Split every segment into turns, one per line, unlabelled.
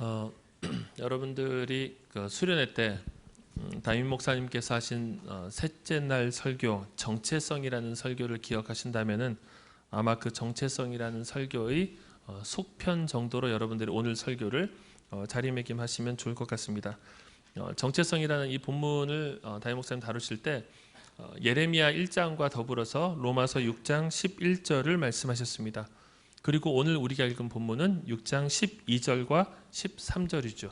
어, 여러분들이 그 수련회 때 담임 목사님께서 하신 셋째 날 설교 정체성이라는 설교를 기억하신다면은 아마 그 정체성이라는 설교의 속편 정도로 여러분들이 오늘 설교를 자리매김하시면 좋을 것 같습니다. 정체성이라는 이 본문을 담임 목사님 다루실 때 예레미야 1장과 더불어서 로마서 6장 11절을 말씀하셨습니다. 그리고 오늘 우리가 읽은 본문은 6장 12절과 13절이죠.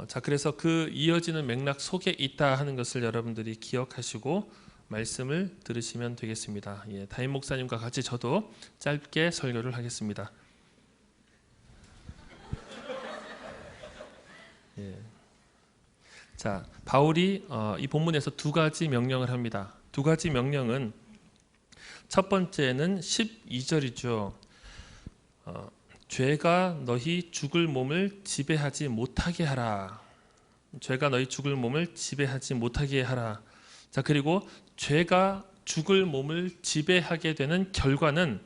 자, 그래서 그 이어지는 맥락 속에 있다 하는 것을 여러분들이 기억하시고 말씀을 들으시면 되겠습니다. 담임 목사님과 같이 저도 짧게 설교를 하겠습니다. 자, 바울이 이 본문에서 두 가지 명령을 합니다. 두 가지 명령은 첫 번째는 12절이죠. 죄가 너희 죽을 몸을 지배하지 못하게 하라. 죄가 너희 죽을 몸을 지배하지 못하게 하라. 자, 그리고 죄가 죽을 몸을 지배하게 되는 결과는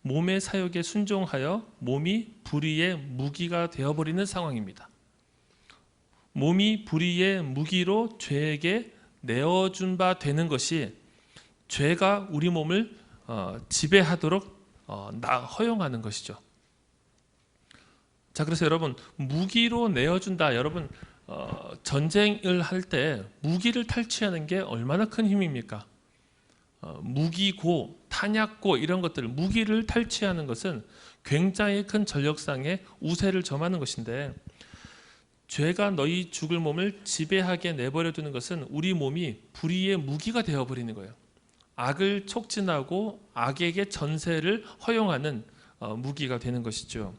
몸의 사욕에 순종하여 몸이 불의의 무기가 되어버리는 상황입니다. 몸이 불의의 무기로 죄에게 내어준 바 되는 것이 죄가 우리 몸을 지배하도록 허용하는 것이죠. 자, 그래서 여러분, 무기로 내어준다. 여러분, 전쟁을 할 때 무기를 탈취하는 게 얼마나 큰 힘입니까? 무기고 탄약고 이런 것들, 무기를 탈취하는 것은 굉장히 큰 전력상의 우세를 점하는 것인데, 죄가 너희 죽을 몸을 지배하게 내버려 두는 것은 우리 몸이 불의의 무기가 되어버리는 거예요. 악을 촉진하고 악에게 전세를 허용하는 무기가 되는 것이죠.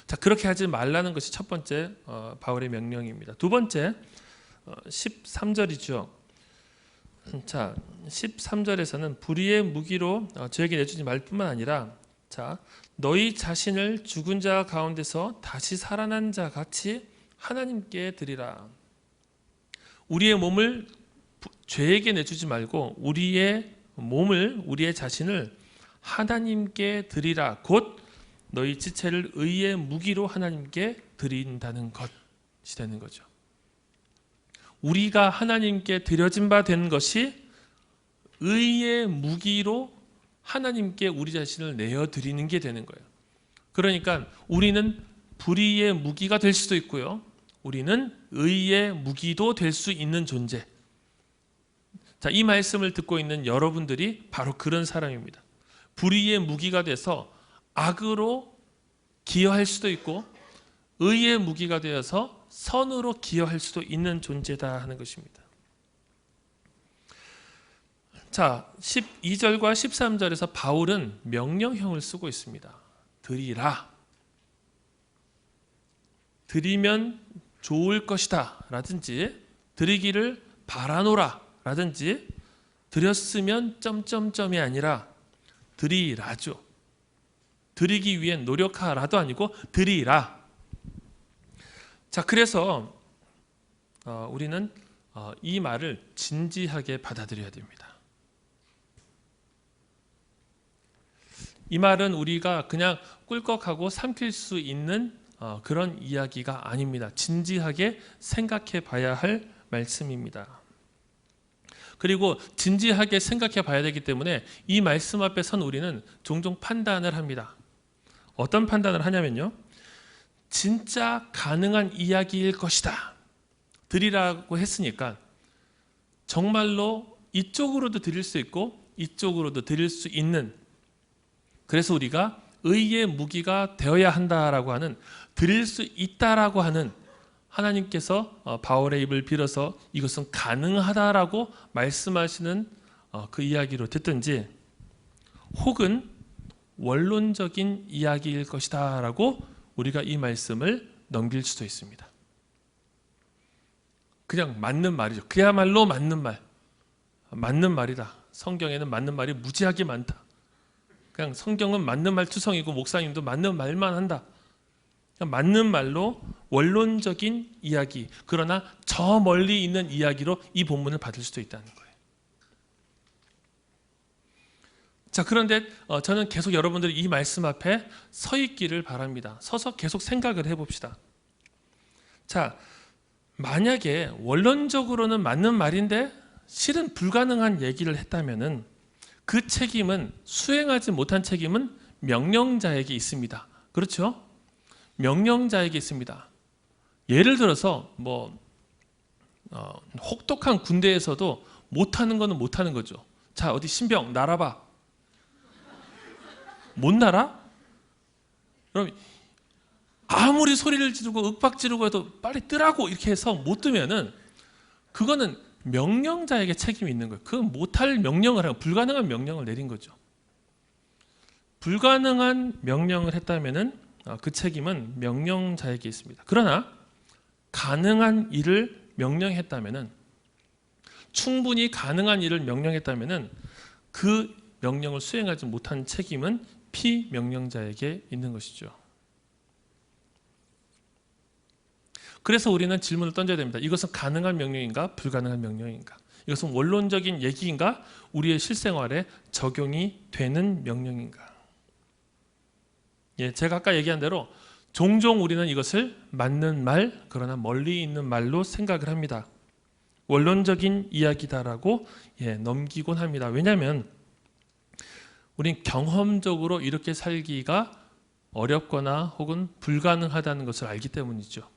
자, 그렇게 하지 말라는 것이 첫 번째 바울의 명령입니다. 두 번째 13절이죠. 자, 13절에서는 불의의 무기로 죄에게 내주지 말 뿐만 아니라, 자, 너희 자신을 죽은 자 가운데서 다시 살아난 자 같이 하나님께 드리라. 우리의 몸을 죄에게 내주지 말고 우리의 몸을, 우리의 자신을 하나님께 드리라. 곧 너희 지체를 의의 무기로 하나님께 드린다는 것이 되는 거죠. 우리가 하나님께 드려진 바 된 것이 의의 무기로 하나님께 우리 자신을 내어드리는 게 되는 거예요. 그러니까 우리는 불의의 무기가 될 수도 있고요, 우리는 의의 무기도 될 수 있는 존재. 자, 이 말씀을 듣고 있는 여러분들이 바로 그런 사람입니다. 불의의 무기가 돼서 악으로 기여할 수도 있고, 의의 무기가 되어서 선으로 기여할 수도 있는 존재다 하는 것입니다. 자, 12절과 13절에서 바울은 명령형을 쓰고 있습니다. 드리라. 드리면 좋을 것이다 라든지, 드리기를 바라노라 라든지, 드렸으면 점점점이 아니라 드리라죠. 드리기 위해 노력하라도 아니고 드리라. 자, 그래서 우리는 이 말을 진지하게 받아들여야 됩니다. 이 말은 우리가 그냥 꿀꺽하고 삼킬 수 있는 그런 이야기가 아닙니다. 진지하게 생각해 봐야 할 말씀입니다. 그리고 진지하게 생각해 봐야 되기 때문에 이 말씀 앞에 선 우리는 종종 판단을 합니다. 어떤 판단을 하냐면요, 진짜 가능한 이야기일 것이다. 드리라고 했으니까 정말로 이쪽으로도 드릴 수 있고 이쪽으로도 드릴 수 있는, 그래서 우리가 의의 무기가 되어야 한다라고 하는, 드릴 수 있다라고 하는, 하나님께서 바울의 입을 빌어서 이것은 가능하다라고 말씀하시는 그 이야기로 듣든지, 혹은 원론적인 이야기일 것이다 라고 우리가 이 말씀을 넘길 수도 있습니다. 그냥 맞는 말이죠. 그야말로 맞는 말. 맞는 말이다. 성경에는 맞는 말이 무지하게 많다. 그냥 성경은 맞는 말 투성이고 목사님도 맞는 말만 한다. 그냥 맞는 말로 원론적인 이야기, 그러나 저 멀리 있는 이야기로 이 본문을 받을 수도 있다는 거예요. 자, 그런데 저는 계속 여러분들이 이 말씀 앞에 서 있기를 바랍니다. 서서 계속 생각을 해봅시다. 자, 만약에 원론적으로는 맞는 말인데 실은 불가능한 얘기를 했다면은 그 책임은, 수행하지 못한 책임은 명령자에게 있습니다. 그렇죠? 명령자에게 있습니다. 예를 들어서 혹독한 군대에서도 못하는 거는 못하는 거죠. 자, 어디 신병 날아봐. 못 날아? 그럼 아무리 소리를 지르고 윽박 지르고 해도 빨리 뜨라고 이렇게 해서 못 뜨면은 그거는 명령자에게 책임이 있는 거예요. 그 못할 명령을 하고 불가능한 명령을 내린 거죠. 불가능한 명령을 했다면은 그 책임은 명령자에게 있습니다. 그러나 가능한 일을 명령했다면은, 충분히 가능한 일을 명령했다면은 그 명령을 수행하지 못한 책임은 피명령자에게 있는 것이죠. 그래서 우리는 질문을 던져야 됩니다. 이것은 가능한 명령인가? 불가능한 명령인가? 이것은 원론적인 얘기인가? 우리의 실생활에 적용이 되는 명령인가? 예, 제가 아까 얘기한 대로 종종 우리는 이것을 맞는 말, 그러나 멀리 있는 말로 생각을 합니다. 원론적인 이야기다라고 넘기곤 합니다. 왜냐하면 우린 경험적으로 이렇게 살기가 어렵거나 혹은 불가능하다는 것을 알기 때문이죠.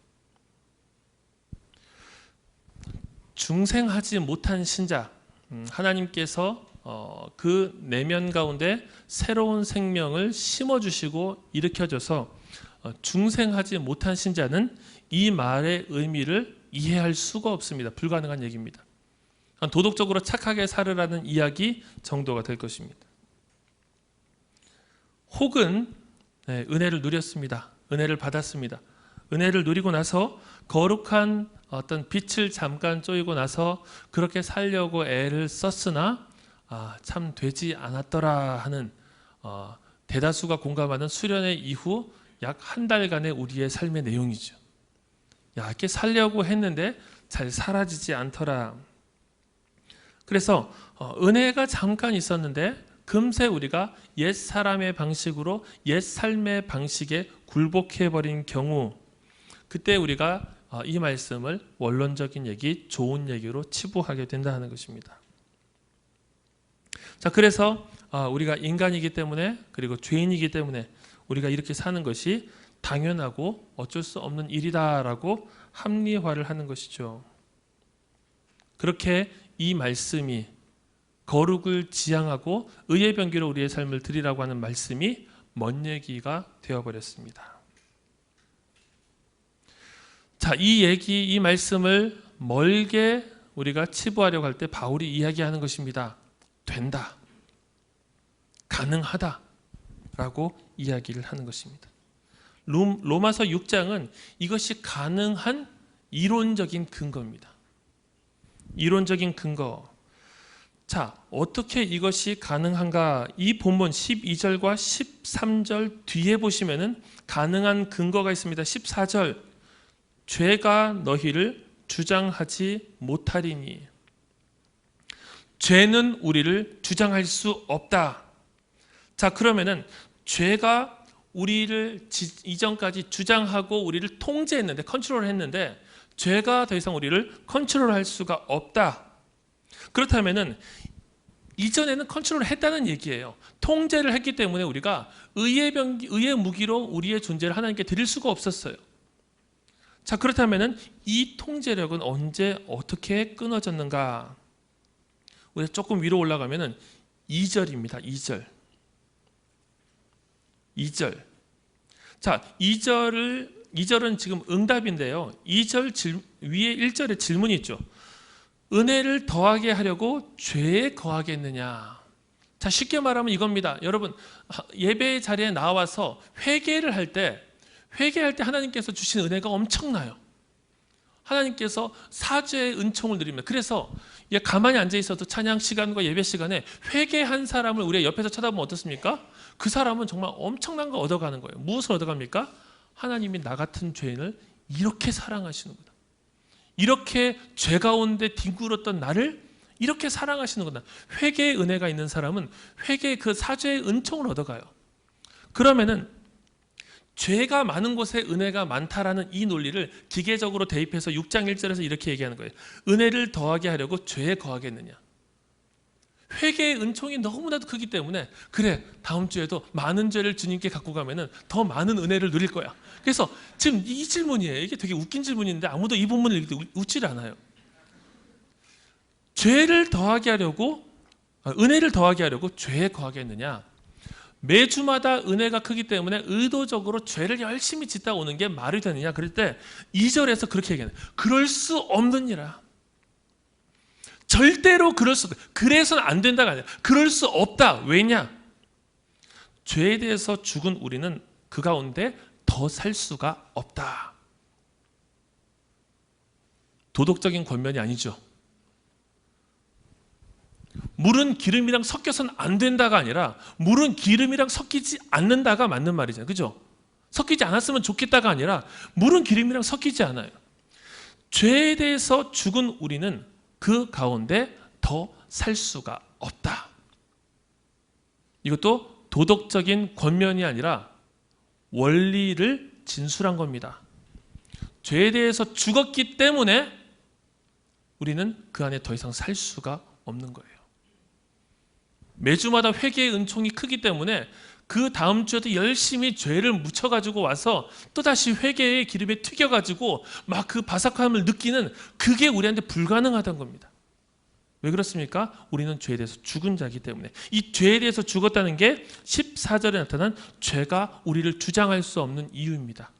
중생하지 못한 신자, 하나님께서 그 내면 가운데 새로운 생명을 심어주시고 일으켜줘서 중생하지 못한 신자는 이 말의 의미를 이해할 수가 없습니다. 불가능한 얘기입니다. 도덕적으로 착하게 살으라는 이야기 정도가 될 것입니다. 혹은 은혜를 누렸습니다. 은혜를 받았습니다. 은혜를 누리고 나서 거룩한 어떤 빛을 잠깐 쪼이고 나서 그렇게 살려고 애를 썼으나 참 되지 않았더라 하는 대다수가 공감하는 수련회 이후 약 한 달간의 우리의 삶의 내용이죠. 이렇게 살려고 했는데 잘 사라지지 않더라. 그래서 은혜가 잠깐 있었는데 금세 우리가 옛 사람의 방식으로 옛 삶의 방식에 굴복해버린 경우, 그때 우리가 이 말씀을 원론적인 얘기, 좋은 얘기로 치부하게 된다는 것입니다. 자, 그래서 우리가 인간이기 때문에, 그리고 죄인이기 때문에 우리가 이렇게 사는 것이 당연하고 어쩔 수 없는 일이다라고 합리화를 하는 것이죠. 그렇게 이 말씀이, 거룩을 지향하고 의의 변기로 우리의 삶을 드리라고 하는 말씀이 먼 얘기가 되어버렸습니다. 자, 이 얘기, 이 말씀을 멀게 우리가 치부하려고 할 때 바울이 이야기하는 것입니다. 된다, 가능하다 라고 이야기를 하는 것입니다. 로마서 6장은 이것이 가능한 이론적인 근거입니다. 이론적인 근거. 자, 어떻게 이것이 가능한가? 이 본문 12절과 13절 뒤에 보시면은 가능한 근거가 있습니다. 14절, 죄가 너희를 주장하지 못하리니. 죄는 우리를 주장할 수 없다. 자, 그러면은 죄가 우리를 이전까지 주장하고 우리를 통제했는데, 컨트롤했는데 죄가 더 이상 우리를 컨트롤할 수가 없다. 그렇다면은 이전에는 컨트롤을 했다는 얘기예요. 통제를 했기 때문에 우리가 의의 무기로 우리의 존재를 하나님께 드릴 수가 없었어요. 자, 그렇다면은 이 통제력은 언제 어떻게 끊어졌는가? 우리가 조금 위로 올라가면은 2절입니다. 2절. 자, 2절은 지금 응답인데요. 2절 위에 1절에 질문이 있죠. 은혜를 더하게 하려고 죄에 거하겠느냐? 자, 쉽게 말하면 이겁니다. 여러분, 예배 자리에 나와서 회개할 때 하나님께서 주신 은혜가 엄청나요. 하나님께서 사죄의 은총을 누립니다. 그래서 가만히 앉아 있어도 찬양 시간과 예배 시간에 회개한 사람을 우리가 옆에서 쳐다보면 어떻습니까? 그 사람은 정말 엄청난 거 얻어가는 거예요. 무엇을 얻어갑니까? 하나님이 나 같은 죄인을 이렇게 사랑하시는구나. 이렇게 죄 가운데 뒹굴었던 나를 이렇게 사랑하시는구나. 회개의 은혜가 있는 사람은 회개의 그 사죄의 은총을 얻어가요. 그러면은 죄가 많은 곳에 은혜가 많다라는 이 논리를 기계적으로 대입해서 6장 1절에서 이렇게 얘기하는 거예요. 은혜를 더하게 하려고 죄에 거하겠느냐. 회개의 은총이 너무나도 크기 때문에 그래, 다음 주에도 많은 죄를 주님께 갖고 가면은 더 많은 은혜를 누릴 거야. 그래서 지금 이 질문이에요. 이게 되게 웃긴 질문인데 아무도 이 본문을 읽을 때 웃질 않아요. 죄를 더하게 하려고, 은혜를 더하게 하려고 죄에 거하겠느냐. 매주마다 은혜가 크기 때문에 의도적으로 죄를 열심히 짓다 오는 게 말이 되느냐. 그럴 때 2절에서 그렇게 얘기하는 거예요. 그럴 수 없느니라. 절대로 그럴 수 없다. 그래서는 안 된다가 아니라 그럴 수 없다. 왜냐? 죄에 대해서 죽은 우리는 그 가운데 더 살 수가 없다. 도덕적인 권면이 아니죠. 물은 기름이랑 섞여서는 안 된다가 아니라 물은 기름이랑 섞이지 않는다가 맞는 말이잖아요. 그죠? 섞이지 않았으면 좋겠다가 아니라 물은 기름이랑 섞이지 않아요. 죄에 대해서 죽은 우리는 그 가운데 더 살 수가 없다. 이것도 도덕적인 권면이 아니라 원리를 진술한 겁니다. 죄에 대해서 죽었기 때문에 우리는 그 안에 더 이상 살 수가 없는 거예요. 매주마다 회개의 은총이 크기 때문에 그 다음 주에도 열심히 죄를 묻혀가지고 와서 또다시 회개의 기름에 튀겨가지고 막 그 바삭함을 느끼는 그게 우리한테 불가능하다는 겁니다. 왜 그렇습니까? 우리는 죄에 대해서 죽은 자이기 때문에. 이 죄에 대해서 죽었다는 게 14절에 나타난 죄가 우리를 주장할 수 없는 이유입니다.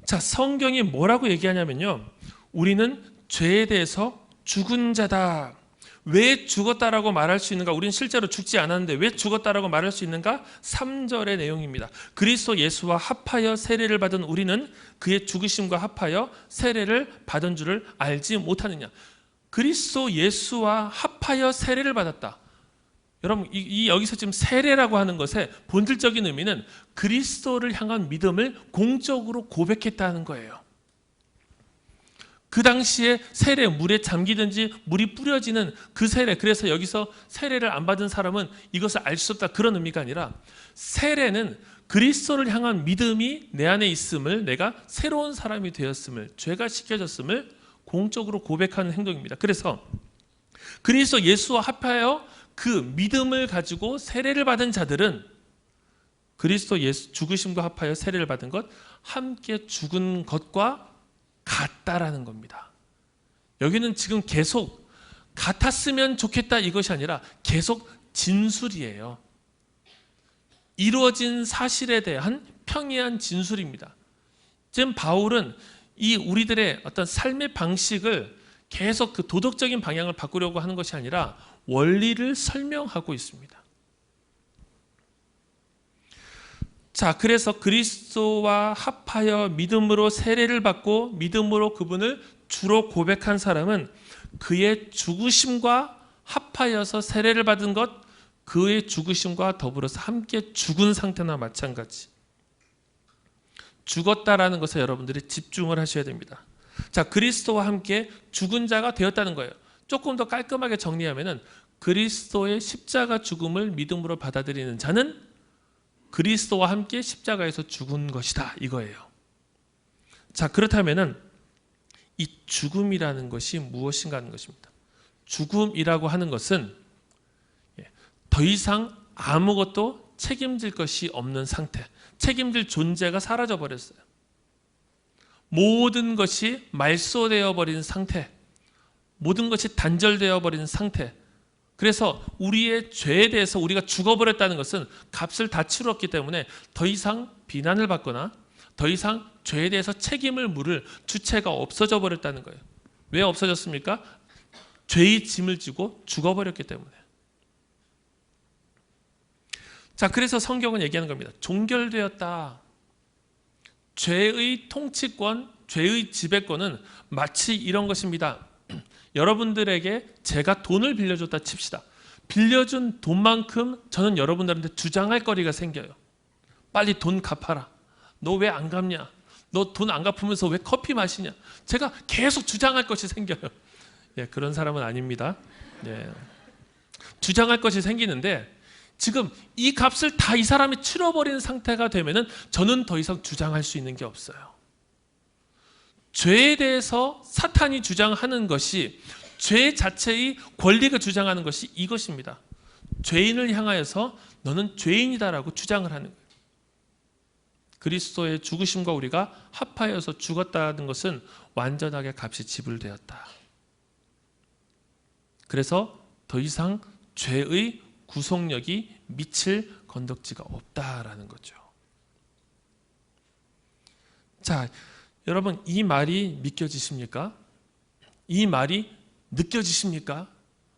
자, 성경이 뭐라고 얘기하냐면요, 우리는 죄에 대해서 죽은 자다. 왜 죽었다라고 말할 수 있는가? 우리는 실제로 죽지 않았는데 왜 죽었다라고 말할 수 있는가? 3절의 내용입니다. 그리스도 예수와 합하여 세례를 받은 우리는 그의 죽으심과 합하여 세례를 받은 줄을 알지 못하느냐. 그리스도 예수와 합하여 세례를 받았다. 여러분, 여기서 지금 세례라고 하는 것의 본질적인 의미는 그리스도를 향한 믿음을 공적으로 고백했다는 거예요. 그 당시에 세례, 물에 잠기든지 물이 뿌려지는 그 세례, 그래서 여기서 세례를 안 받은 사람은 이것을 알 수 없다, 그런 의미가 아니라 세례는 그리스도를 향한 믿음이 내 안에 있음을, 내가 새로운 사람이 되었음을, 죄가 씻겨졌음을 공적으로 고백하는 행동입니다. 그래서 그리스도 예수와 합하여 그 믿음을 가지고 세례를 받은 자들은 그리스도 예수 죽으심과 합하여 세례를 받은 것, 함께 죽은 것과 같다라는 겁니다. 여기는 지금 계속 같았으면 좋겠다 이것이 아니라 계속 진술이에요. 이루어진 사실에 대한 평이한 진술입니다. 지금 바울은 이 우리들의 어떤 삶의 방식을 계속 그 도덕적인 방향을 바꾸려고 하는 것이 아니라 원리를 설명하고 있습니다. 자, 그래서 그리스도와 합하여 믿음으로 세례를 받고 믿음으로 그분을 주로 고백한 사람은 그의 죽으심과 합하여서 세례를 받은 것, 그의 죽으심과 더불어서 함께 죽은 상태나 마찬가지. 죽었다라는 것에 여러분들이 집중을 하셔야 됩니다. 자, 그리스도와 함께 죽은 자가 되었다는 거예요. 조금 더 깔끔하게 정리하면은 그리스도의 십자가 죽음을 믿음으로 받아들이는 자는 그리스도와 함께 십자가에서 죽은 것이다, 이거예요. 자, 그렇다면은 이 죽음이라는 것이 무엇인가 하는 것입니다. 죽음이라고 하는 것은 더 이상 아무것도 책임질 것이 없는 상태, 책임질 존재가 사라져 버렸어요. 모든 것이 말소되어 버린 상태, 모든 것이 단절되어 버린 상태. 그래서 우리의 죄에 대해서 우리가 죽어버렸다는 것은 값을 다 치렀기 때문에 더 이상 비난을 받거나 더 이상 죄에 대해서 책임을 물을 주체가 없어져 버렸다는 거예요. 왜 없어졌습니까? 죄의 짐을 지고 죽어버렸기 때문에. 자, 그래서 성경은 얘기하는 겁니다. 종결되었다. 죄의 통치권, 죄의 지배권은 마치 이런 것입니다. 여러분들에게 제가 돈을 빌려줬다 칩시다. 빌려준 돈만큼 저는 여러분들한테 주장할 거리가 생겨요. 빨리 돈 갚아라. 너 왜 안 갚냐? 너 돈 안 갚으면서 왜 커피 마시냐? 제가 계속 주장할 것이 생겨요. 예, 그런 사람은 아닙니다. 예. 주장할 것이 생기는데 지금 이 값을 다 이 사람이 치러버린 상태가 되면은 저는 더 이상 주장할 수 있는 게 없어요. 죄에 대해서 사탄이 주장하는 것이 죄 자체의 권리가 주장하는 것이 이것입니다. 죄인을 향하여서 너는 죄인이다라고 주장을 하는 거예요. 그리스도의 죽으심과 우리가 합하여서 죽었다는 것은 완전하게 값이 지불되었다. 그래서 더 이상 죄의 구속력이 미칠 건덕지가 없다라는 거죠. 자, 여러분 이 말이 믿겨지십니까? 이 말이 느껴지십니까?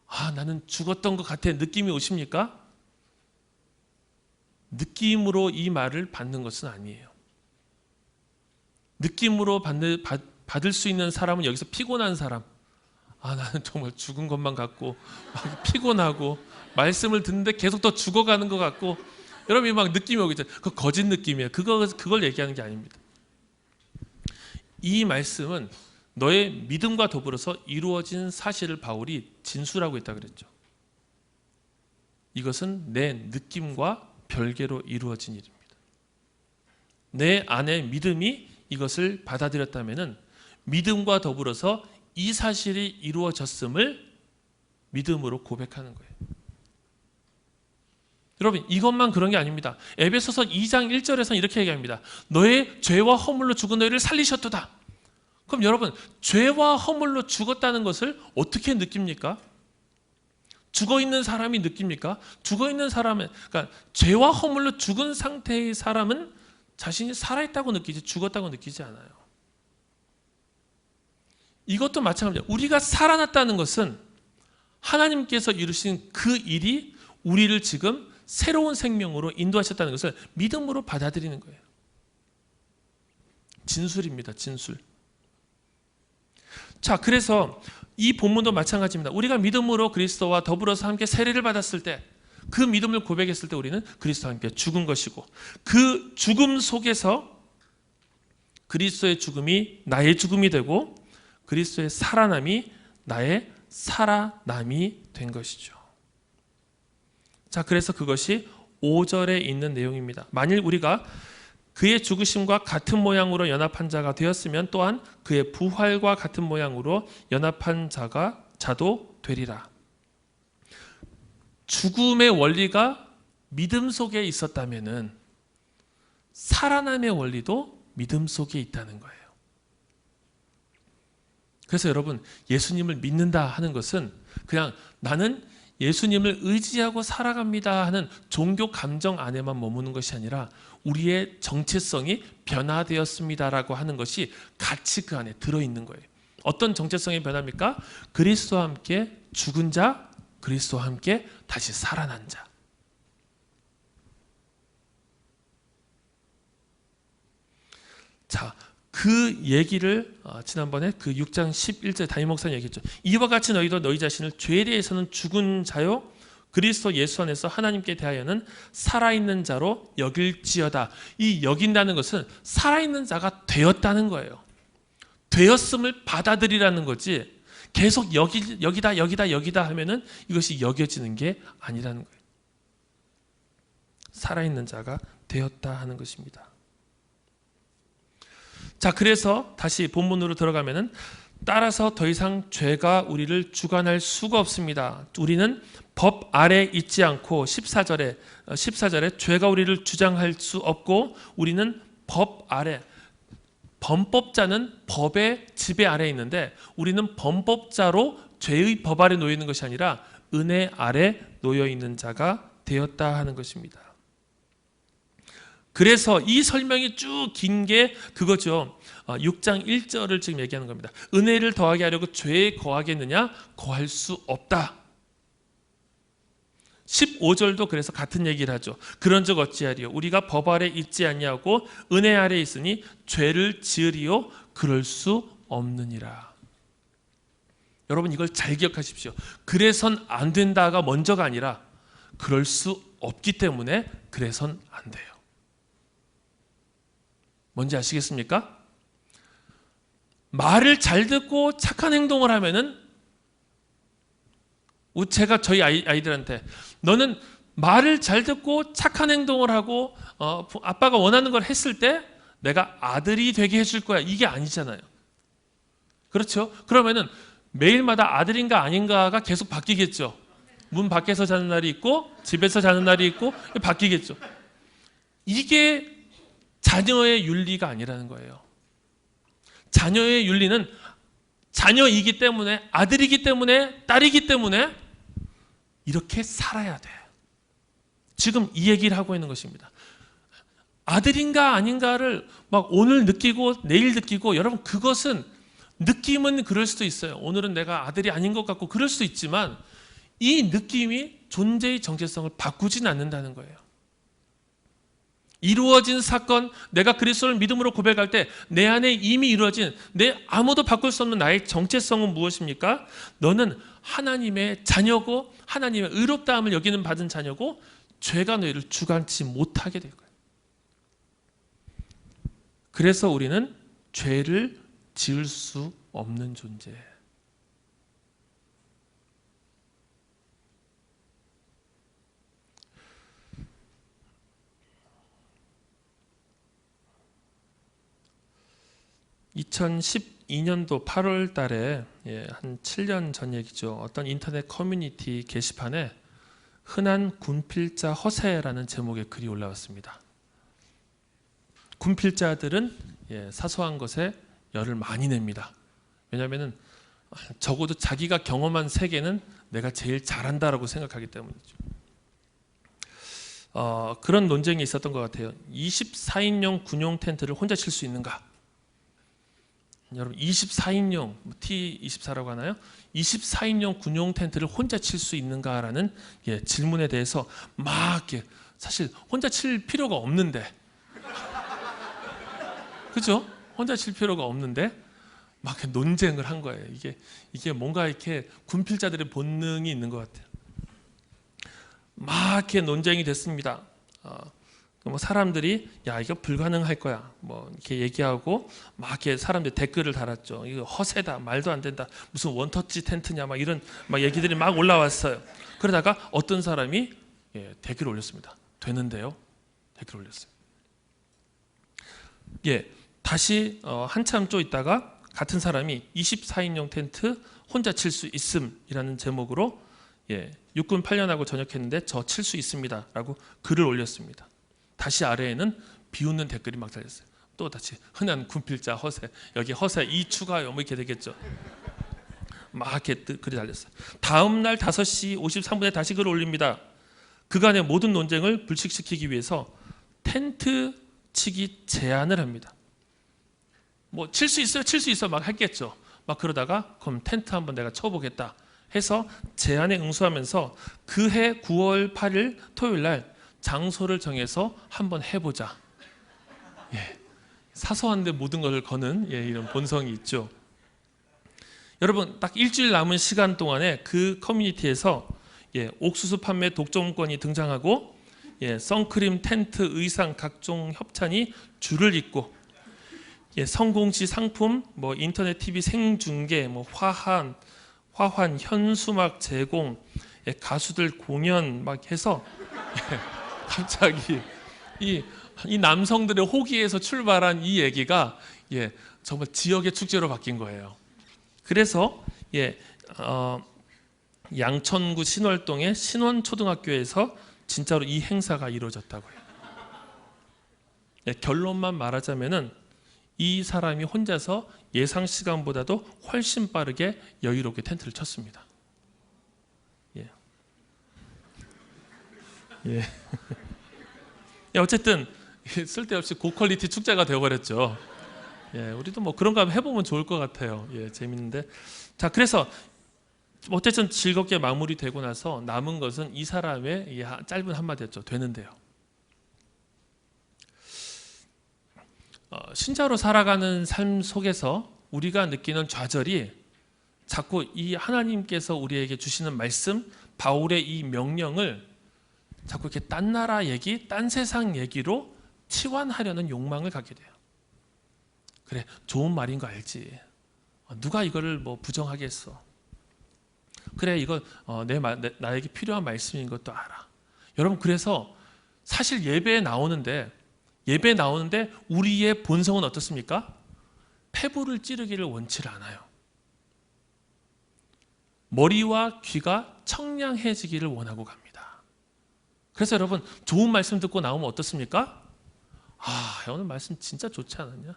아, 나는 죽었던 것 같아 느낌이 오십니까? 느낌으로 이 말을 받는 것은 아니에요. 느낌으로 받을 수 있는 사람은 여기서 피곤한 사람. 아, 나는 정말 죽은 것만 같고 피곤하고 말씀을 듣는데 계속 더 죽어가는 것 같고 여러분이 막 느낌이 오겠죠. 그 거짓 느낌이에요. 그걸 얘기하는 게 아닙니다. 이 말씀은 너의 믿음과 더불어서 이루어진 사실을 바울이 진술하고 있다 그랬죠. 이것은 내 느낌과 별개로 이루어진 일입니다. 내 안에 믿음이 이것을 받아들였다면 믿음과 더불어서 이 사실이 이루어졌음을 믿음으로 고백하는 거예요. 여러분 이것만 그런 게 아닙니다. 에베소서 2장 1절에서는 이렇게 얘기합니다. 너의 죄와 허물로 죽은 너희를 살리셨도다. 그럼 여러분 죄와 허물로 죽었다는 것을 어떻게 느낍니까? 죽어있는 사람이 느낍니까? 죽어있는 사람은, 그러니까 죄와 허물로 죽은 상태의 사람은 자신이 살아있다고 느끼지 죽었다고 느끼지 않아요. 이것도 마찬가지입니다. 우리가 살아났다는 것은 하나님께서 이루신 그 일이 우리를 지금 새로운 생명으로 인도하셨다는 것을 믿음으로 받아들이는 거예요. 진술입니다. 진술. 자, 그래서 이 본문도 마찬가지입니다. 우리가 믿음으로 그리스도와 더불어서 함께 세례를 받았을 때 그 믿음을 고백했을 때 우리는 그리스도와 함께 죽은 것이고 그 죽음 속에서 그리스도의 죽음이 나의 죽음이 되고 그리스도의 살아남이 나의 살아남이 된 것이죠. 자, 그래서 그것이 5절에 있는 내용입니다. 만일 우리가 그의 죽으심과 같은 모양으로 연합한 자가 되었으면 또한 그의 부활과 같은 모양으로 연합한 자도 되리라. 죽음의 원리가 믿음 속에 있었다면은 살아남의 원리도 믿음 속에 있다는 거예요. 그래서 여러분 예수님을 믿는다 하는 것은 그냥 나는 예수님을 의지하고 살아갑니다 하는 종교 감정 안에만 머무는 것이 아니라 우리의 정체성이 변화되었습니다라고 하는 것이 같이 그 안에 들어있는 거예요. 어떤 정체성의 변화입니까? 그리스도와 함께 죽은 자, 그리스도와 함께 다시 살아난 자. 자, 그 얘기를 지난번에 그 6장 11절 담임 목사님 얘기했죠. 이와 같이 너희도 너희 자신을 죄에 대해서는 죽은 자요 그리스도 예수 안에서 하나님께 대하여는 살아있는 자로 여길지어다. 이 여긴다는 것은 살아있는 자가 되었다는 거예요. 되었음을 받아들이라는 거지 계속 여기다 하면은 이것이 여겨지는 게 아니라는 거예요. 살아있는 자가 되었다 하는 것입니다. 자, 그래서 다시 본문으로 들어가면은 따라서 더 이상 죄가 우리를 주관할 수가 없습니다. 우리는 법 아래 있지 않고 14절에 죄가 우리를 주장할 수 없고 우리는 법 아래, 범법자는 법의 지배 아래에 있는데 우리는 범법자로 죄의 법 아래 놓여 있는 것이 아니라 은혜 아래 놓여 있는 자가 되었다 하는 것입니다. 그래서 이 설명이 쭉 긴 게 그거죠. 6장 1절을 지금 얘기하는 겁니다. 은혜를 더하게 하려고 죄에 거하겠느냐? 거할 수 없다. 15절도 그래서 같은 얘기를 하죠. 그런즉 어찌하리요? 우리가 법 아래 있지 아니하고 은혜 아래 있으니 죄를 지으리요? 그럴 수 없느니라. 여러분 이걸 잘 기억하십시오. 그래선 안 된다가 먼저가 아니라 그럴 수 없기 때문에 그래선 안 돼요. 뭔지 아시겠습니까? 말을 잘 듣고 착한 행동을 하면은, 제가 저희 아이들한테 너는 말을 잘 듣고 착한 행동을 하고 아빠가 원하는 걸 했을 때 내가 아들이 되게 해줄 거야, 이게 아니잖아요. 그렇죠? 그러면은 매일마다 아들인가 아닌가가 계속 바뀌겠죠. 문 밖에서 자는 날이 있고 집에서 자는 날이 있고 바뀌겠죠. 이게 자녀의 윤리가 아니라는 거예요. 자녀의 윤리는 자녀이기 때문에, 아들이기 때문에, 딸이기 때문에 이렇게 살아야 돼. 지금 이 얘기를 하고 있는 것입니다. 아들인가 아닌가를 막 오늘 느끼고 내일 느끼고, 여러분 그것은 느낌은 그럴 수도 있어요. 오늘은 내가 아들이 아닌 것 같고 그럴 수도 있지만 이 느낌이 존재의 정체성을 바꾸진 않는다는 거예요. 이루어진 사건, 내가 그리스도를 믿음으로 고백할 때 내 안에 이미 이루어진, 내 아무도 바꿀 수 없는 나의 정체성은 무엇입니까? 너는 하나님의 자녀고 하나님의 의롭다함을 여기는 받은 자녀고 죄가 너희를 주관치 못하게 될 거예요. 그래서 우리는 죄를 지을 수 없는 존재예요. (2012년도 8월) 달에, 한 7년 전 얘기죠. 어떤 인터넷 커뮤니티 게시판에 흔한 군필자 허세라는 제목의 글이 올라왔습니다. 군필자들은 사소한 것에 열을 많이 냅니다. 왜냐하면 적어도 자기가 경험한 세계는 내가 제일 잘한다라고 생각하기 때문이죠. 그런 논쟁이 있었던 것 같아요. 24인용 군용 텐트를 혼자 칠 수 있는가? 여러분 24인용, T24라고 하나요? 24인용 군용 텐트를 혼자 칠 수 있는가라는 질문에 대해서 막 사실 혼자 칠 필요가 없는데, 그죠? 혼자 칠 필요가 없는데 막 논쟁을 한 거예요. 이게 뭔가 이렇게 군필자들의 본능이 있는 것 같아요. 막 이렇게 논쟁이 됐습니다. 뭐 사람들이 야 이거 불가능할 거야 뭐 이렇게 얘기하고 막 이렇게 사람들이 댓글을 달았죠. 이거 허세다, 말도 안 된다, 무슨 원터치 텐트냐, 막 이런 막 얘기들이 막 올라왔어요. 그러다가 어떤 사람이 댓글을 올렸습니다. 되는데요? 댓글을 올렸어요. 다시 한참 좀 있다가 같은 사람이 24인용 텐트 혼자 칠 수 있음이라는 제목으로 육군 8년하고 전역했는데 저 칠 수 있습니다 라고 글을 올렸습니다. 다시 아래에는 비웃는 댓글이 막 달렸어요. 또 다시 흔한 군필자 허세, 여기 허세 2추가요 뭐 이렇게 되겠죠. 막 이렇게 글이 달렸어요. 다음 날 5시 53분에 다시 글을 올립니다. 그간의 모든 논쟁을 불식시키기 위해서 텐트 치기 제안을 합니다. 뭐 칠 수 있어요, 칠 수 있어 막 했겠죠. 막 그러다가 그럼 텐트 한번 내가 쳐보겠다 해서 제안에 응수하면서 그해 9월 8일 토요일 날 장소를 정해서 한번 해보자. 사소한데 모든 것을 거는 이런 본성이 있죠. 여러분 딱 일주일 남은 시간 동안에 그 커뮤니티에서 옥수수 판매 독점권이 등장하고 선크림, 텐트, 의상, 각종 협찬이 줄을 잇고 성공시 상품, 뭐 인터넷 TV 생중계, 뭐 화환, 현수막 제공, 가수들 공연 막 해서 갑자기 이 남성들의 호기에서 출발한 이 얘기가 정말 지역의 축제로 바뀐 거예요. 그래서 양천구 신월동의 신원초등학교에서 진짜로 이 행사가 이루어졌다고 해요. 결론만 말하자면은 이 사람이 혼자서 예상 시간보다도 훨씬 빠르게 여유롭게 텐트를 쳤습니다. 어쨌든 쓸데없이 고퀄리티 축제가 되어버렸죠. 우리도 뭐 그런 거 한번 해보면 좋을 것 같아요. 재밌는데. 자, 그래서 어쨌든 즐겁게 마무리되고 나서 남은 것은 이 사람의 짧은 한마디였죠. 되는데요. 신자로 살아가는 삶 속에서 우리가 느끼는 좌절이 자꾸 이 하나님께서 우리에게 주시는 말씀, 바울의 이 명령을 자꾸 이렇게 딴 나라 얘기, 딴 세상 얘기로 치환하려는 욕망을 갖게 돼요. 그래, 좋은 말인 거 알지. 누가 이거를 뭐 부정하겠어. 그래, 이거 나에게 필요한 말씀인 것도 알아. 여러분, 그래서 사실 예배에 나오는데 우리의 본성은 어떻습니까? 폐부를 찌르기를 원치 않아요. 머리와 귀가 청량해지기를 원하고 갑니다. 그래서 여러분, 좋은 말씀 듣고 나오면 어떻습니까? 오늘 말씀 진짜 좋지 않았냐?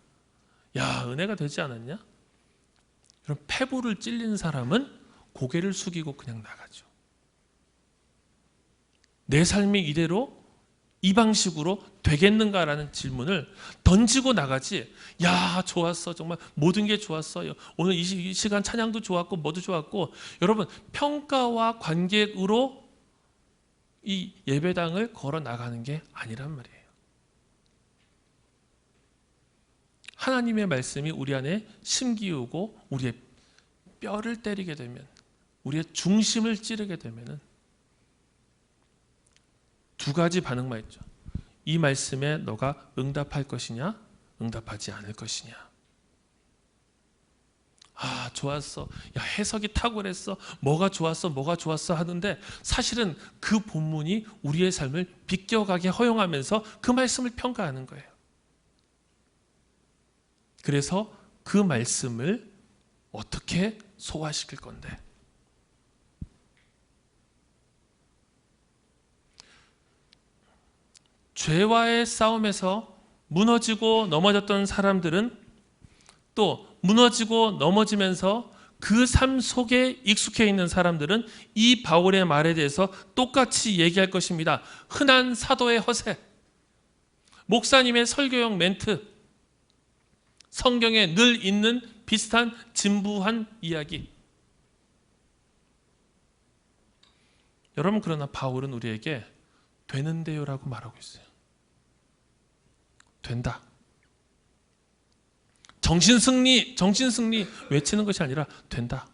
야, 은혜가 되지 않았냐? 그럼 폐부를 찔린 사람은 고개를 숙이고 그냥 나가죠. 내 삶이 이대로 이 방식으로 되겠는가라는 질문을 던지고 나가지. 야, 좋았어. 정말 모든 게 좋았어요. 오늘 이 시간 찬양도 좋았고 뭐도 좋았고. 여러분, 평가와 관객으로 이 예배당을 걸어 나가는 게 아니란 말이에요. 하나님의 말씀이 우리 안에 심기우고 우리의 뼈를 때리게 되면, 우리의 중심을 찌르게 되면은 두 가지 반응만 있죠. 이 말씀에 너가 응답할 것이냐, 응답하지 않을 것이냐. 좋았어. 야, 해석이 탁월했어. 뭐가 좋았어 하는데 사실은 그 본문이 우리의 삶을 비껴가게 허용하면서 그 말씀을 평가하는 거예요. 그래서 그 말씀을 어떻게 소화시킬 건데? 죄와의 싸움에서 무너지고 넘어졌던 사람들은 또 무너지고 넘어지면서 그 삶 속에 익숙해 있는 사람들은 이 바울의 말에 대해서 똑같이 얘기할 것입니다. 흔한 사도의 허세, 목사님의 설교용 멘트, 성경에 늘 있는 비슷한 진부한 이야기. 여러분, 그러나 바울은 우리에게 되는데요라고 말하고 있어요. 된다. 정신승리 외치는 것이 아니라 된다.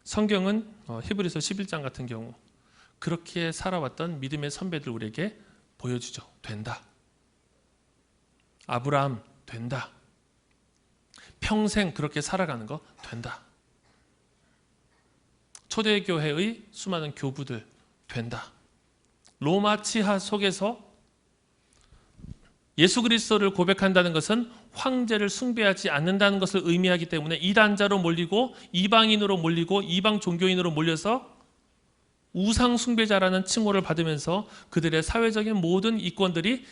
성경은 히브리서 11장 같은 경우 그렇게 살아왔던 믿음의 선배들 우리에게 보여주죠. 된다. 아브라함 된다. 평생 그렇게 살아가는 거 된다. 초대교회의 수많은 교부들 된다. 로마 치하 속에서 예수 그리스도를 고백한다는 것은 황제를 숭배하지 않는다는 것을 의미하기 때문에 이단자로 몰리고 이방인으로 몰리고 이방 종교인으로 몰려서 우상 숭배자라는 칭호를 받으면서 그들의 사회적인 모든 이권들이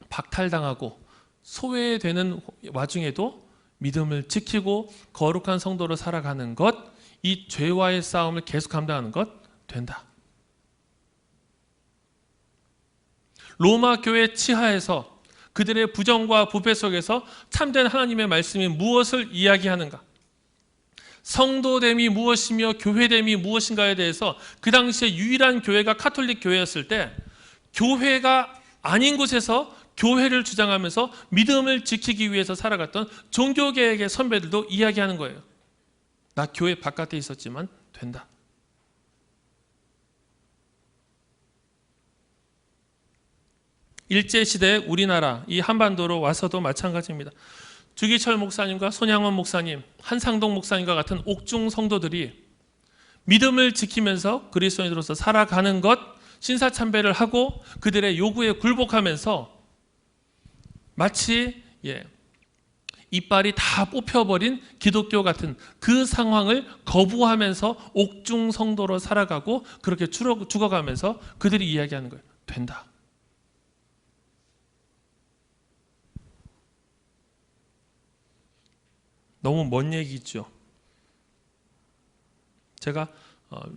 박탈당하고 소외되는 와중에도 믿음을 지키고 거룩한 성도로 살아가는 것, 이 죄와의 싸움을 계속 감당하는 것 된다. 로마 교회 치하에서 그들의 부정과 부패 속에서 참된 하나님의 말씀이 무엇을 이야기하는가? 성도됨이 무엇이며 교회됨이 무엇인가에 대해서 그 당시에 유일한 교회가 카톨릭 교회였을 때 교회가 아닌 곳에서 교회를 주장하면서 믿음을 지키기 위해서 살아갔던 종교계의 선배들도 이야기하는 거예요. 나 교회 바깥에 있었지만 된다. 일제시대 우리나라 이 한반도로 와서도 마찬가지입니다. 주기철 목사님과 손양원 목사님, 한상동 목사님과 같은 옥중 성도들이 믿음을 지키면서 그리스도인으로서 살아가는 것, 신사참배를 하고 그들의 요구에 굴복하면서 마치 이빨이 다 뽑혀버린 기독교 같은 그 상황을 거부하면서 옥중 성도로 살아가고 그렇게 죽어가면서 그들이 이야기하는 거예요. 된다. 너무 먼 얘기죠. 제가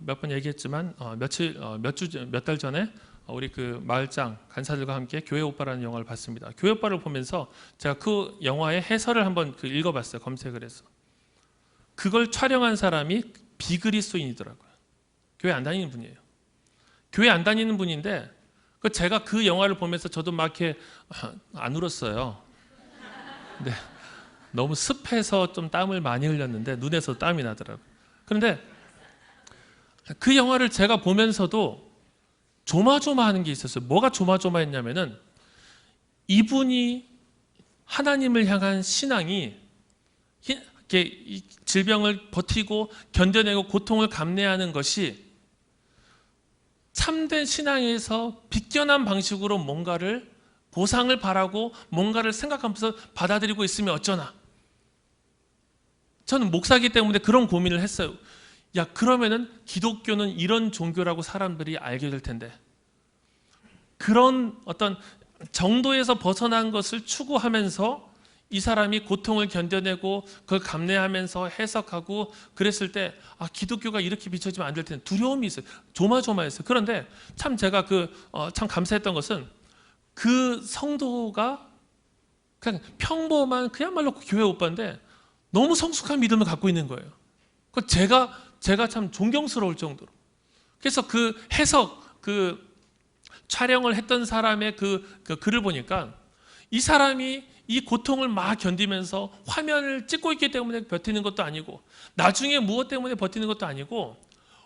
몇 번 얘기했지만 몇 달 전에 우리 그 마을장 간사들과 함께 교회 오빠라는 영화를 봤습니다. 교회 오빠를 보면서 제가 그 영화의 해설을 한번 읽어봤어요. 검색을 해서. 그걸 촬영한 사람이 비그리스도인이더라고요. 교회 안 다니는 분이에요. 교회 안 다니는 분인데 제가 그 영화를 보면서 저도 막 이렇게 안 울었어요. 네. 너무 습해서 좀 땀을 많이 흘렸는데 눈에서 땀이 나더라고요. 그런데 그 영화를 제가 보면서도 조마조마하는 게 있었어요. 뭐가 조마조마했냐면은 이분이 하나님을 향한 신앙이 이렇게 이 질병을 버티고 견뎌내고 고통을 감내하는 것이 참된 신앙에서 비껴난 방식으로 뭔가를 보상을 바라고 뭔가를 생각하면서 받아들이고 있으면 어쩌나. 저는 목사기 때문에 그런 고민을 했어요. 야, 그러면은 기독교는 이런 종교라고 사람들이 알게 될 텐데, 그런 어떤 정도에서 벗어난 것을 추구하면서 이 사람이 고통을 견뎌내고 그걸 감내하면서 해석하고 그랬을 때, 아, 기독교가 이렇게 비춰지면 안 될 텐데 두려움이 있어요. 조마조마했어요. 그런데 참 제가 참 감사했던 것은 그 성도가 그냥 평범한 그야말로 교회 오빠인데 너무 성숙한 믿음을 갖고 있는 거예요. 그 제가 참 존경스러울 정도로. 그래서 그 해석, 촬영을 했던 사람의 그 글을 보니까 이 사람이 이 고통을 막 견디면서 화면을 찍고 있기 때문에 버티는 것도 아니고, 나중에 무엇 때문에 버티는 것도 아니고,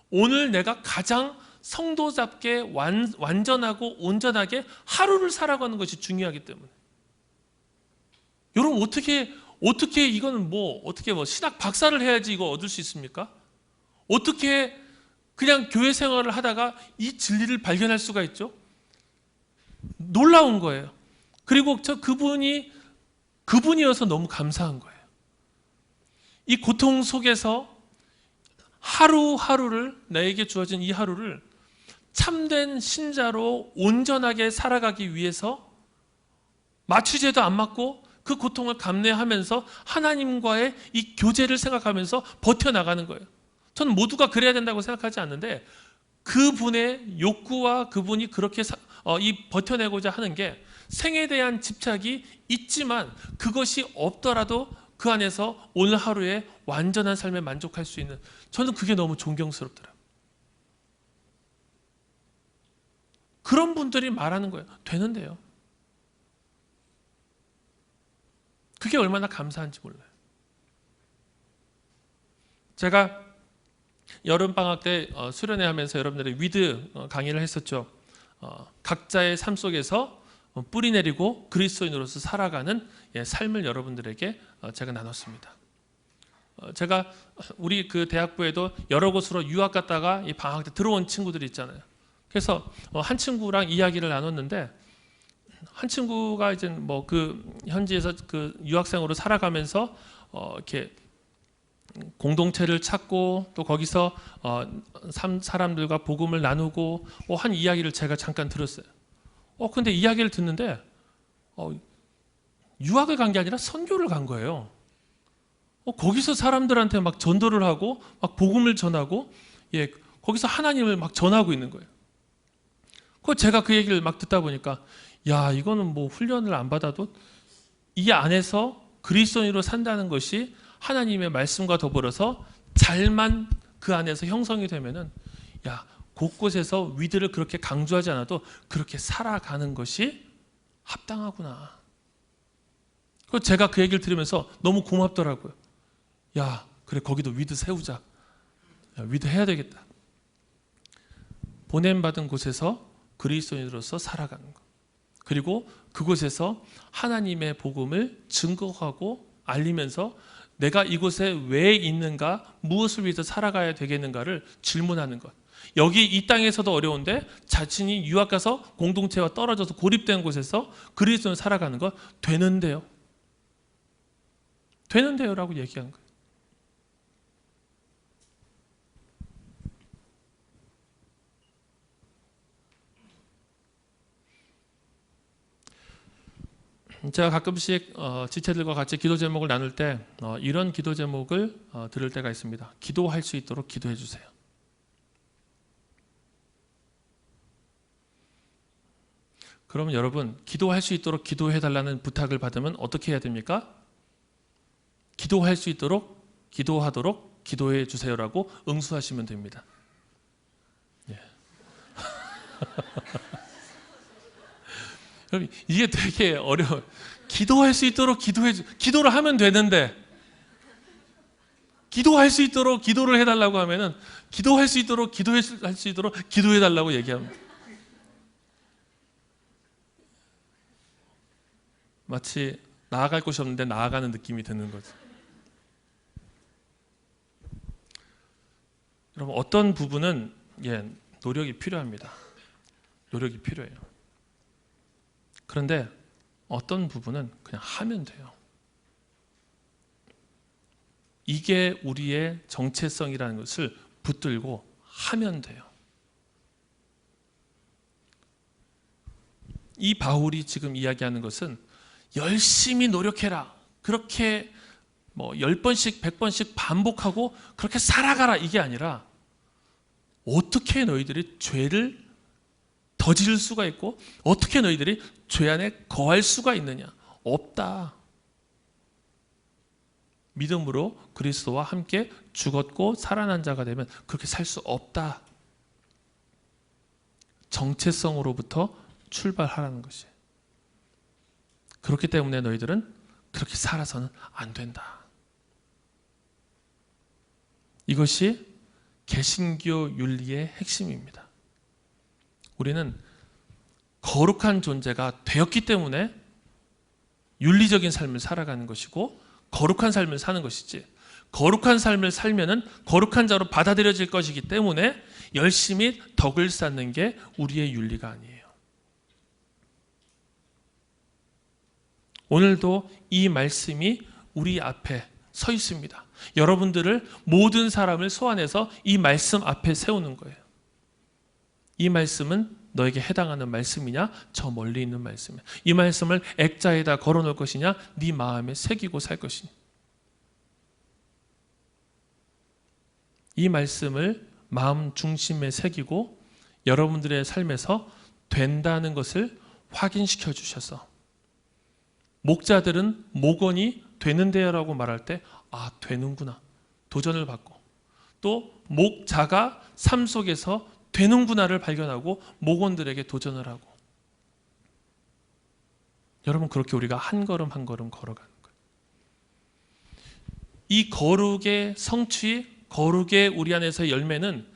오늘 내가 가장 성도답게 완전하고 온전하게 하루를 살아가는 것이 중요하기 때문에. 여러분, 어떻게 이거는 어떻게 신학 박사를 해야지 이거 얻을 수 있습니까? 어떻게 그냥 교회 생활을 하다가 이 진리를 발견할 수가 있죠? 놀라운 거예요. 그리고 그분이어서 너무 감사한 거예요. 이 고통 속에서 하루하루를, 나에게 주어진 이 하루를 참된 신자로 온전하게 살아가기 위해서 마취제도 안 맞고 그 고통을 감내하면서 하나님과의 이 교제를 생각하면서 버텨나가는 거예요. 저는 모두가 그래야 된다고 생각하지 않는데, 그분의 욕구와 그분이 그렇게 버텨내고자 하는 게 생에 대한 집착이 있지만, 그것이 없더라도 그 안에서 오늘 하루에 완전한 삶에 만족할 수 있는, 저는 그게 너무 존경스럽더라고요. 그런 분들이 말하는 거예요. 되는데요. 그게 얼마나 감사한지 몰라요. 제가 여름방학 때 수련회 하면서 여러분들의 위드 강의를 했었죠. 각자의 삶 속에서 뿌리 내리고 그리스도인으로서 살아가는 삶을 여러분들에게 제가 나눴습니다. 제가 우리 그 대학부에도 여러 곳으로 유학 갔다가 이 방학 때 들어온 친구들이 있잖아요. 그래서 한 친구랑 이야기를 나눴는데, 한 친구가 이제 현지에서 유학생으로 살아가면서 이렇게 공동체를 찾고 또 거기서 사람들과 복음을 나누고 한 이야기를 제가 잠깐 들었어요. 근데 이야기를 듣는데 유학을 간 게 아니라 선교를 간 거예요. 거기서 사람들한테 막 전도를 하고 막 복음을 전하고, 거기서 하나님을 막 전하고 있는 거예요. 제가 그 얘기를 막 듣다 보니까, 야, 이거는 훈련을 안 받아도 이 안에서 그리스도인으로 산다는 것이 하나님의 말씀과 더불어서 잘만 그 안에서 형성이 되면은, 야, 곳곳에서 위드를 그렇게 강조하지 않아도 그렇게 살아가는 것이 합당하구나. 제가 그 얘기를 들으면서 너무 고맙더라고요. 야, 그래, 거기도 위드 세우자. 야, 위드 해야 되겠다. 보냄받은 곳에서 그리스도인으로서 살아가는 것. 그리고 그곳에서 하나님의 복음을 증거하고 알리면서 내가 이곳에 왜 있는가, 무엇을 위해서 살아가야 되겠는가를 질문하는 것. 여기 이 땅에서도 어려운데 자신이 유학 가서 공동체와 떨어져서 고립된 곳에서 그리스도인으로 살아가는 것 되는데요. 되는데요 라고 얘기한 거예요. 제가 가끔씩 지체들과 같이 기도 제목을 나눌 때 이런 기도 제목을 들을 때가 있습니다. 기도할 수 있도록 기도해 주세요. 그러면 여러분, 기도할 수 있도록 기도해 달라는 부탁을 받으면 어떻게 해야 됩니까? 기도할 수 있도록 기도하도록 기도해 주세요라고 응수하시면 됩니다. 예. 여러분, 이게 되게 어려워요. 기도할 수 있도록 기도를 하면 되는데, 기도할 수 있도록 기도를 해달라고 하면은 기도할 수 있도록 기도할 수 있도록 기도해 달라고 얘기합니다. 마치 나아갈 곳이 없는데 나아가는 느낌이 드는 거죠. 여러분, 어떤 부분은 노력이 필요합니다. 노력이 필요해요. 그런데 어떤 부분은 그냥 하면 돼요. 이게 우리의 정체성이라는 것을 붙들고 하면 돼요. 이 바울이 지금 이야기하는 것은 열심히 노력해라, 그렇게 10번씩 100번씩 반복하고 그렇게 살아가라, 이게 아니라 어떻게 너희들이 죄를 더 지을 수가 있고 어떻게 너희들이 죄 안에 거할 수가 있느냐? 없다. 믿음으로 그리스도와 함께 죽었고 살아난 자가 되면 그렇게 살 수 없다. 정체성으로부터 출발하라는 것이에요. 그렇기 때문에 너희들은 그렇게 살아서는 안 된다. 이것이 개신교 윤리의 핵심입니다. 우리는 거룩한 존재가 되었기 때문에 윤리적인 삶을 살아가는 것이고 거룩한 삶을 사는 것이지, 거룩한 삶을 살면은 거룩한 자로 받아들여질 것이기 때문에 열심히 덕을 쌓는 게 우리의 윤리가 아니에요. 오늘도 이 말씀이 우리 앞에 서 있습니다. 여러분들을, 모든 사람을 소환해서 이 말씀 앞에 세우는 거예요. 이 말씀은 너에게 해당하는 말씀이냐, 저 멀리 있는 말씀이냐, 이 말씀을 액자에다 걸어놓을 것이냐, 네 마음에 새기고 살 것이냐. 이 말씀을 마음 중심에 새기고 여러분들의 삶에서 된다는 것을 확인시켜 주셔서, 목자들은 목원이 되는데요 라고 말할 때 되는구나, 도전을 받고, 또 목자가 삶 속에서 되는구나를 발견하고 목원들에게 도전을 하고, 여러분, 그렇게 우리가 한 걸음 한 걸음 걸어가는 거예요. 이 거룩의 성취, 거룩의 우리 안에서의 열매는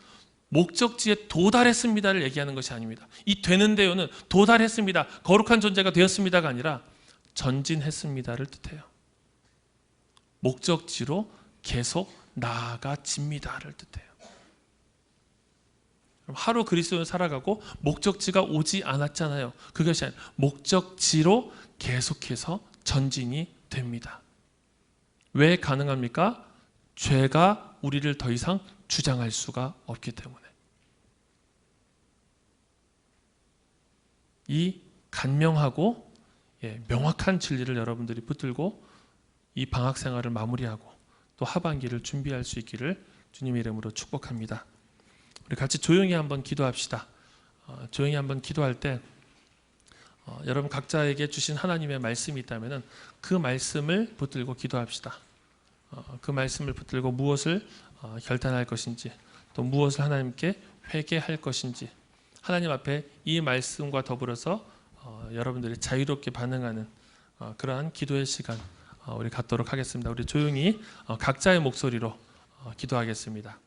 목적지에 도달했습니다를 얘기하는 것이 아닙니다. 이 되는데요는 도달했습니다, 거룩한 존재가 되었습니다가 아니라 전진했습니다를 뜻해요. 목적지로 계속 나아가집니다를 뜻해요. 하루 그리스도를 살아가고 목적지가 오지 않았잖아요. 그것이 아니라 목적지로 계속해서 전진이 됩니다. 왜 가능합니까? 죄가 우리를 더 이상 주장할 수가 없기 때문에. 이 간명하고 명확한 진리를 여러분들이 붙들고 이 방학 생활을 마무리하고 또 하반기를 준비할 수 있기를 주님의 이름으로 축복합니다. 우리 같이 조용히 한번 기도합시다. 조용히 한번 기도할 때 여러분 각자에게 주신 하나님의 말씀이 있다면 그 말씀을 붙들고 기도합시다. 그 말씀을 붙들고 무엇을 결단할 것인지, 또 무엇을 하나님께 회개할 것인지, 하나님 앞에 이 말씀과 더불어서 여러분들이 자유롭게 반응하는 그러한 기도의 시간 우리 갖도록 하겠습니다. 우리 조용히 각자의 목소리로 기도하겠습니다.